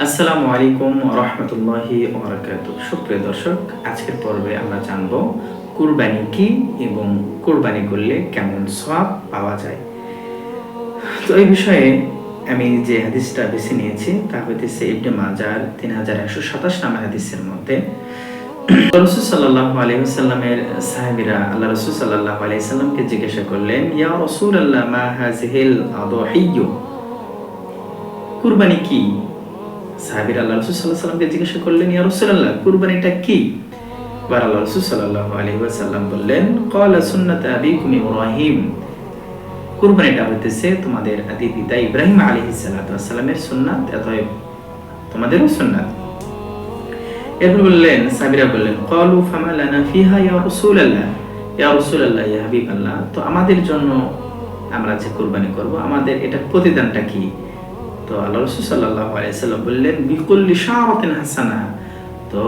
আসসালামু আলাইকুম রহমতুল্লাহি ওবারাকাতুহু। সুপ্রিয় দর্শক, আজকের পর্বে আমরা জানব কুরবানি কি এবং কুরবানি করলে কেমন সওয়াব পাওয়া যায়। তো এই বিষয়ে আমি যে হাদিসটা বেছে নিয়েছি তা হইতেছে ইবনে মাজার 3127 নাম্বার হাদিসের মধ্যে রাসূল সাল্লাল্লাহু আলাইহি ওয়াসাল্লামের সাহাবীরা আল্লাহ রাসূল সাল্লাল্লাহু আলাইহি ওয়াসাল্লামকে জিজ্ঞাসা করলেন, ইয়া রাসূলুল্লাহ মা হাযিহিল আদহিয়্যু, কুরবানি কি? সাহাবীরা আল্লাহ রাসূল সাল্লাল্লাহু আলাইহি ওয়াসাল্লামকে জিজ্ঞাসা করলেন, ইয়া রাসূলুল্লাহ কুরবানিটা কি? এবার আল্লাহ রাসূল সাল্লাল্লাহু আলাইহি ওয়াসাল্লাম বললেন, ক্বালা সুন্নাতু আবিকুম ইব্রাহিম, কুরবানিটা হইতেছে তোমাদের আদি পিতা ইব্রাহিম আলাইহিস সালাতু ওয়াস সালামের সুন্নাত, অতএব তোমাদেরও সুন্নাত। এরপর বললেন, সাহাবীরা বললেন, ক্বালু ফামা লানা ফিহা ইয়া রাসূলুল্লাহ, ইয়া রাসূলুল্লাহ, ইয়া হাবিবাল্লাহ, তো আমাদের জন্য আমরা যে কুরবানি করব আমাদের এটা প্রতিদানটা কি? তো আল্লাহ রাসূল সাল্লাল্লাহু আলাইহি সাল্লাম বললেন, বিকুল্লি শারাতিন হাসানা, তো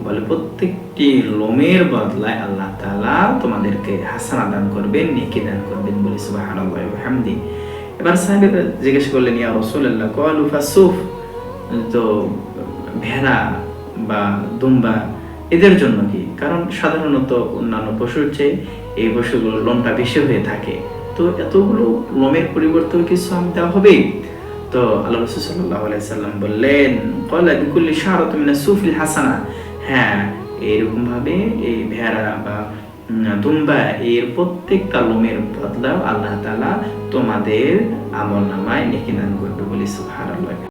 বলে প্রত্যেকটি লোমের বদলায় আল্লাহ তাআলা তোমাদেরকে হাসানা দান করবেন, নেকি দান করবেন। বলি সুবহানাল্লাহি ওয়া বিহামদি। এবার সাহাবীরা জিজ্ঞেস করলেন, ইয়া রাসূলুল্লাহ ক্বালু ফাসুফ, তো ভেড়া বা দুম্বা এদের জন্য কি? কারণ সাধারণত অন্যান্য পশুর চেয়ে এই পশুগুলোর লোমটা বেশি হয়ে থাকে, তো এতগুলো লোমের পরিবর্তন কিছু আমি দেওয়া হবে? তো আল্লাহ রাসূল সাল্লাল্লাহু আলাইহি সাল্লাম বললেন, ক্বালা বিকুল্লি শারাতিন মিনাস সুফিল হাসানা, হ্যাঁ এরকম ভাবে এই ভেড়া বা দুম্বা এর প্রত্যেকটা লোমের বদলা আল্লাহ তাআলা তোমাদের আমলনামায় নেকি দান করবে। বলি সুবহানাল্লাহ।